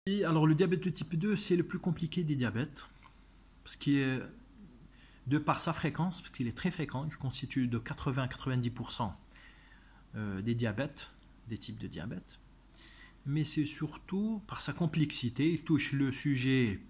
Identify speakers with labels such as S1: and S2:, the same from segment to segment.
S1: Alors le diabète de type 2, c'est le plus compliqué des diabètes, parce qu'il est, de par sa fréquence, parce qu'il est très fréquent, il constitue de 80 à 90% des diabètes, des types de diabète, mais c'est surtout par sa complexité, il touche le sujet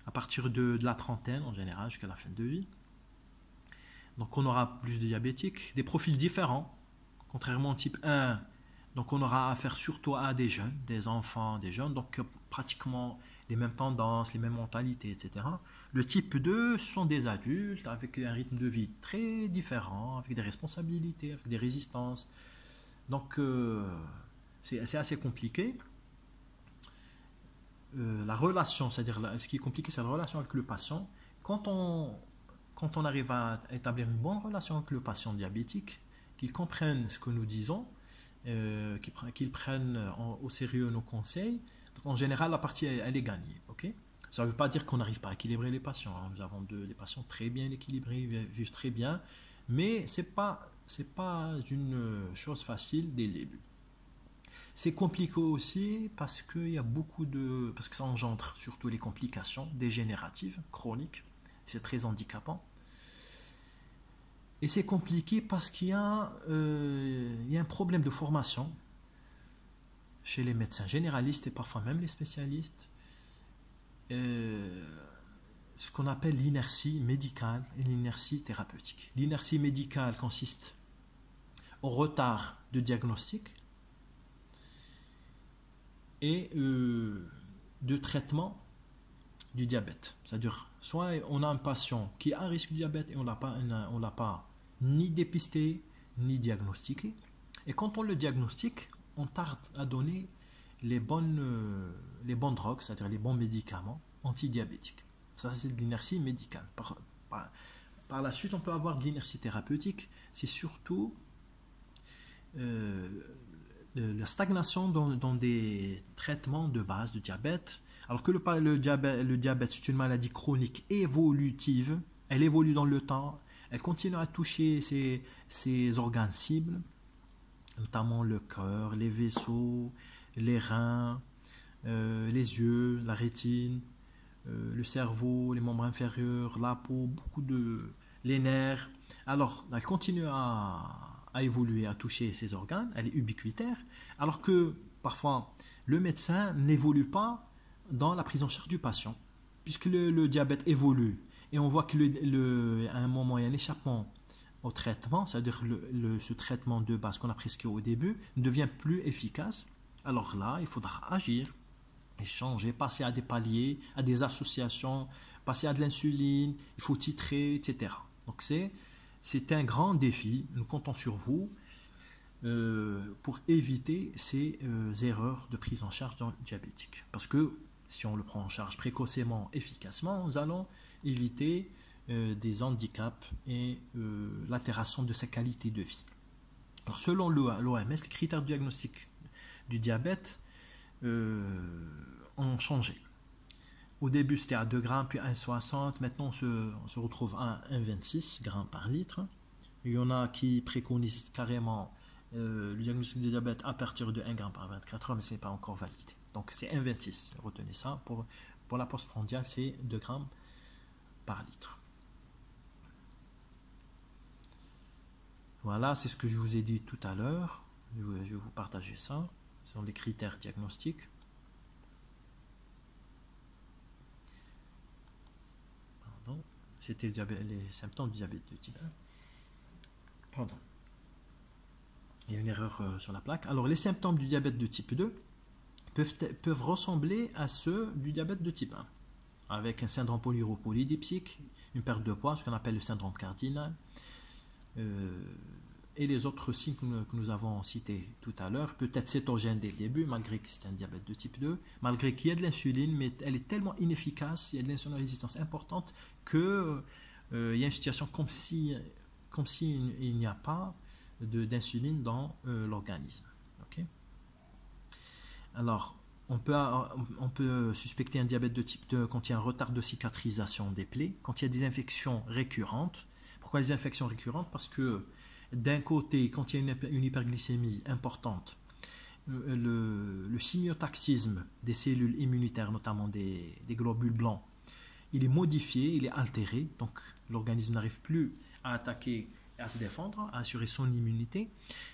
S1: à partir de la trentaine en général jusqu'à la fin de vie. Donc on aura plus de diabétiques, des profils différents, contrairement au type 1. Donc on aura affaire surtout à des jeunes, des enfants, des jeunes, donc pratiquement les mêmes tendances, les mêmes mentalités, etc. Le type 2, ce sont des adultes avec un rythme de vie très différent, avec des responsabilités, avec des résistances. Donc c'est assez compliqué. La relation, c'est-à-dire ce qui est compliqué, c'est la relation avec le patient. Quand on arrive à établir une bonne relation avec le patient diabétique, qu'il comprenne ce que nous disons, qu'ils prennent au sérieux nos conseils, donc en général la partie elle est gagnée. Okay, ça ne veut pas dire qu'on n'arrive pas à équilibrer les patients, hein. Nous avons des patients très bien équilibrés, vivent très bien, mais ce n'est pas une chose facile dès le début. C'est compliqué aussi parce qu'il y a parce que ça engendre surtout les complications dégénératives chroniques, c'est très handicapant. Et c'est compliqué parce qu'il y a un problème de formation chez les médecins généralistes et parfois même les spécialistes. Ce qu'on appelle l'inertie médicale et l'inertie thérapeutique. L'inertie médicale consiste au retard de diagnostic et de traitement du diabète. C'est-à-dire, soit on a un patient qui a un risque de diabète et on ne l'a pas ni dépisté, ni diagnostiqué. Et quand on le diagnostique, on tarde à donner les bonnes drogues, c'est-à-dire les bons médicaments antidiabétiques. Ça, c'est de l'inertie médicale. Par la suite, on peut avoir de l'inertie thérapeutique. C'est surtout la stagnation dans des traitements de base de diabète. Alors que le diabète, c'est une maladie chronique évolutive, elle évolue dans le temps, elle continue à toucher ses organes cibles, notamment le cœur, les vaisseaux, les reins, les yeux, la rétine, le cerveau, les membres inférieurs, la peau, les nerfs. Alors, elle continue à évoluer, à toucher ses organes, elle est ubiquitaire, alors que parfois le médecin n'évolue pas dans la prise en charge du patient, puisque le diabète évolue et on voit qu'à un moment il y a un échappement au traitement, c'est-à-dire ce traitement de base qu'on a prescrit au début ne devient plus efficace. Alors là, il faudra agir, échanger, passer à des paliers, à des associations, passer à de l'insuline, il faut titrer, etc. Donc c'est un grand défi, nous comptons sur vous pour éviter ces erreurs de prise en charge diabétique. Parce que si on le prend en charge précocement, efficacement, nous allons éviter des handicaps et l'altération de sa qualité de vie. Alors, selon l'OMS, les critères de diagnostic du diabète ont changé. Au début, c'était à 2 grammes, puis 1,60. Maintenant, on se retrouve à 1,26 grammes par litre. Il y en a qui préconisent carrément le diagnostic du diabète à partir de 1 gramme par 24 heures, mais ce n'est pas encore validé. Donc, c'est 1,26. Retenez ça. Pour la postprandiale, c'est 2 grammes par litre. Voilà, c'est ce que je vous ai dit tout à l'heure. Je vais vous partager ça. Ce sont les critères diagnostiques. Pardon. C'était les symptômes du diabète de type 1. Pardon. Il y a une erreur sur la plaque. Alors, les symptômes du diabète de type 2 peuvent ressembler à ceux du diabète de type 1, avec un syndrome polydipsique, une perte de poids, ce qu'on appelle le syndrome cardinal, et les autres signes que nous avons cités tout à l'heure, peut-être cétogène dès le début, malgré que c'est un diabète de type 2, malgré qu'il y a de l'insuline, mais elle est tellement inefficace, il y a de l'insuline résistance importante, qu'il y a une situation comme s'il n'y a pas d'insuline dans l'organisme. Okay? Alors, on peut suspecter un diabète de type 2 quand il y a un retard de cicatrisation des plaies, quand il y a des infections récurrentes. Pourquoi les infections récurrentes? Parce que d'un côté, quand il y a une hyperglycémie importante, le chimiotaxisme des cellules immunitaires, notamment des globules blancs, il est modifié, il est altéré, donc l'organisme n'arrive plus à attaquer et à se défendre, à assurer son immunité.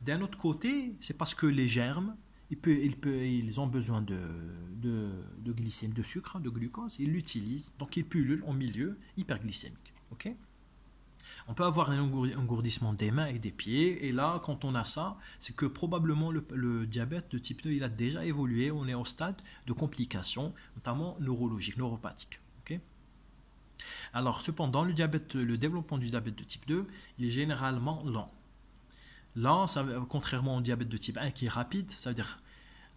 S1: D'un autre côté, c'est parce que les germes, ils ont besoin de glycémie, de sucre, de glucose, ils l'utilisent, donc ils pullulent en milieu hyperglycémique. Okay. On peut avoir un engourdissement des mains et des pieds, et là, quand on a ça, c'est que probablement le diabète de type 2, il a déjà évolué, on est au stade de complications, notamment neurologiques, neuropathiques. Okay. Alors, cependant, le développement du diabète de type 2, il est généralement lent. Lent, contrairement au diabète de type 1 qui est rapide, ça veut dire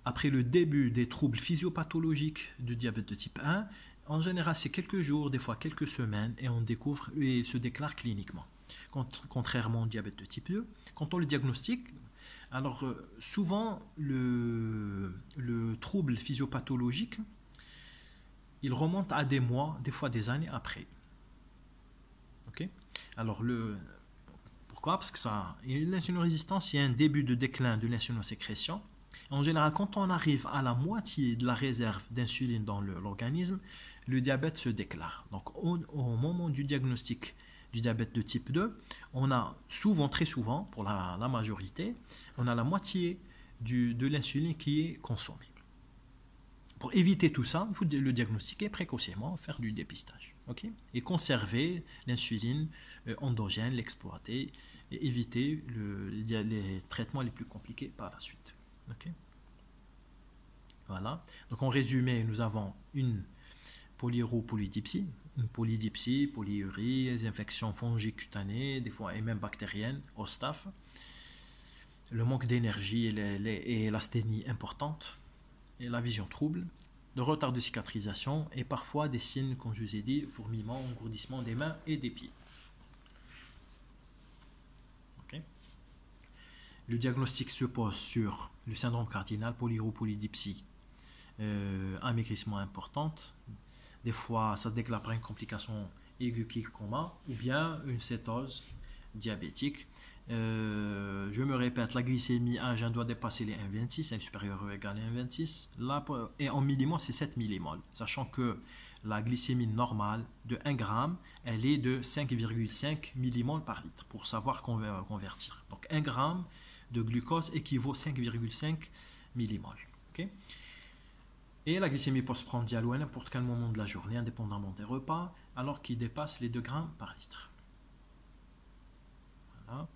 S1: après le début des troubles physiopathologiques du diabète de type 1, en général, c'est quelques jours, des fois quelques semaines, et on découvre et il se déclare cliniquement. Contrairement au diabète de type 2, quand on le diagnostique, alors souvent le trouble physiopathologique, il remonte à des mois, des fois des années après. Ok. Alors pourquoi? Parce que l'insulinorésistance, il y a un début de déclin de l'insulinosécrétion. En général, quand on arrive à la moitié de la réserve d'insuline dans l'organisme, le diabète se déclare. Donc, au moment du diagnostic du diabète de type 2, on a souvent, très souvent, pour la majorité, on a la moitié de l'insuline qui est consommée. Pour éviter tout ça, il faut le diagnostiquer précocement, faire du dépistage. Okay, et conserver l'insuline endogène, l'exploiter et éviter les traitements les plus compliqués par la suite. Okay. Voilà. Donc en résumé, nous avons une polydipsie, polyurie, des infections fongicutanées, des fois et même bactériennes, au staph, le manque d'énergie et l'asthénie importante, et la vision trouble, de retard de cicatrisation et parfois des signes, comme je vous ai dit, fourmillement, engourdissement des mains et des pieds. Okay. Le diagnostic se pose sur le syndrome cardinal, polydipsie, amaigrissement importante. Des fois, ça se déclare par une complication aiguë qui est le coma ou bien une cétose diabétique. Je me répète, la glycémie à jeun doit dépasser les 1,26, elle est supérieure ou égale à 1,26. Là, et en millimol, c'est 7 millimoles, sachant que la glycémie normale de 1 g, elle est de 5,5 millimoles par litre, pour savoir convertir. Donc 1 g de glucose équivaut à 5,5 millimoles. Okay. Et la glycémie postprandiale ou à n'importe quel moment de la journée, indépendamment des repas, alors qu'il dépasse les 2 g par litre. Voilà.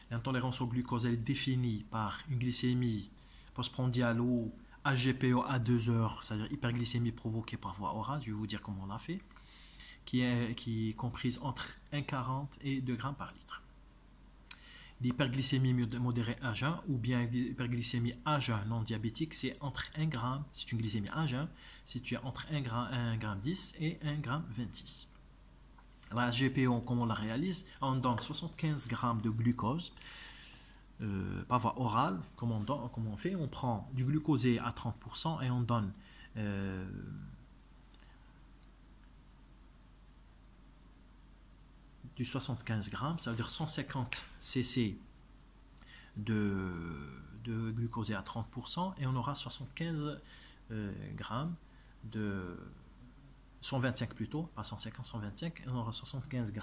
S1: L'intolérance au glucose elle est définie par une glycémie postprandiale ou HGPO à 2 heures, c'est-à-dire hyperglycémie provoquée par voie orale, je vais vous dire comment on l'a fait, qui est comprise entre 1,40 et 2 g par litre. L'hyperglycémie modérée à jeun ou bien l'hyperglycémie à jeun non diabétique, c'est entre 1 g, c'est une glycémie à jeun, située entre 1 g, 1,10 g et 1,26 g. La GPO, comment on la réalise? On donne 75 g de glucose par voie orale. Comment on fait? On prend du glucosé à 30% et on donne du 75 g, ça veut dire 150 cc de glucosé à 30% et on aura 75 g de 125 plutôt, pas 150, 125, et on aura 75 g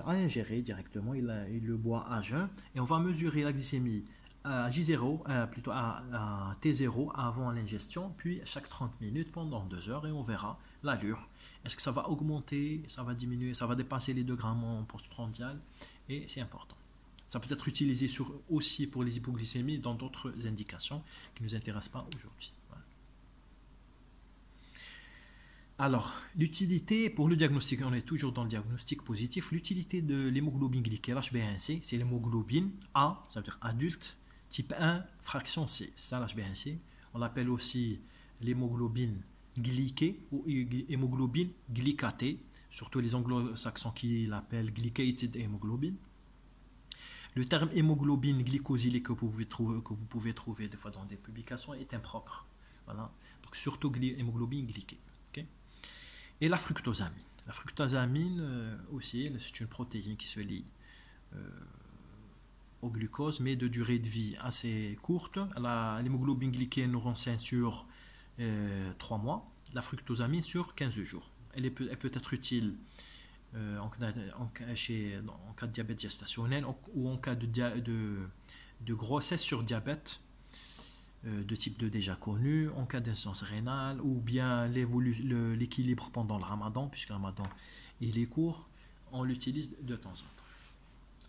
S1: à ingérer directement, il le boit à jeun, et on va mesurer la glycémie à J0, plutôt à T0 avant l'ingestion, puis chaque 30 minutes pendant 2 heures, et on verra l'allure. Est-ce que ça va augmenter, ça va diminuer, ça va dépasser les 2 g en postprandial, et c'est important. Ça peut être utilisé aussi pour les hypoglycémies dans d'autres indications qui ne nous intéressent pas aujourd'hui. Voilà. Alors, l'utilité pour le diagnostic, on est toujours dans le diagnostic positif, l'utilité de l'hémoglobine glyquée, l'HbA1c, c'est l'hémoglobine A, ça veut dire adulte, type 1, fraction C, c'est ça l'HbA1c. On l'appelle aussi l'hémoglobine glyquée ou hémoglobine glycatée, surtout les anglo-saxons qui l'appellent glycated hémoglobine. Le terme hémoglobine glycosylique que vous pouvez trouver des fois dans des publications est impropre. Voilà. Donc surtout hémoglobine glyquée. Okay. Et la fructosamine. La fructosamine aussi, c'est une protéine qui se lie au glucose, mais de durée de vie assez courte. L'hémoglobine glyquée nous renseigne sur 3 mois, la fructosamine sur 15 jours. Elle peut être utile en cas de diabète gestationnel ou en cas de grossesse sur diabète de type 2 déjà connu, en cas d'insuffisance rénale, ou bien l'équilibre pendant le ramadan, puisque le ramadan il est court, on l'utilise de temps en temps.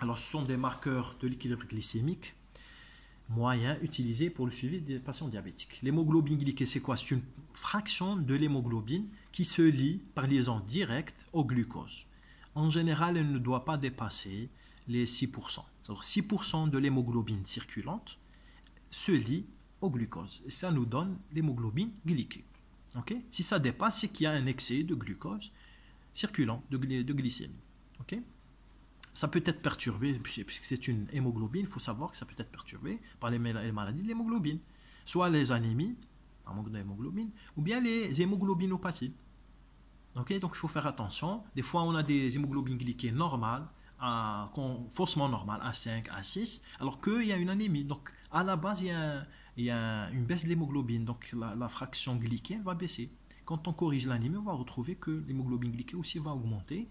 S1: Alors ce sont des marqueurs de l'équilibre glycémique moyens utilisés pour le suivi des patients diabétiques. L'hémoglobine glyquée, c'est quoi? C'est une fraction de l'hémoglobine qui se lie par liaison directe au glucose. En général, elle ne doit pas dépasser les 6%. Alors 6% de l'hémoglobine circulante se lie au glucose. Et ça nous donne l'hémoglobine glyquée. Okay? Si ça dépasse, c'est qu'il y a un excès de glucose circulant, de glycémie. Okay? Ça peut être perturbé, puisque c'est une hémoglobine, il faut savoir que ça peut être perturbé par les maladies de l'hémoglobine. Soit les anémies, un manque d'hémoglobine, ou bien les hémoglobinopathies. Okay? Donc il faut faire attention. Des fois, on a des hémoglobines glyquées normales, faussement normales, A5, A6, alors qu'il y a une anémie. Donc à la base, il y a une baisse de l'hémoglobine, donc la fraction glyquée va baisser. Quand on corrige l'anémie, on va retrouver que l'hémoglobine glyquée aussi va augmenter.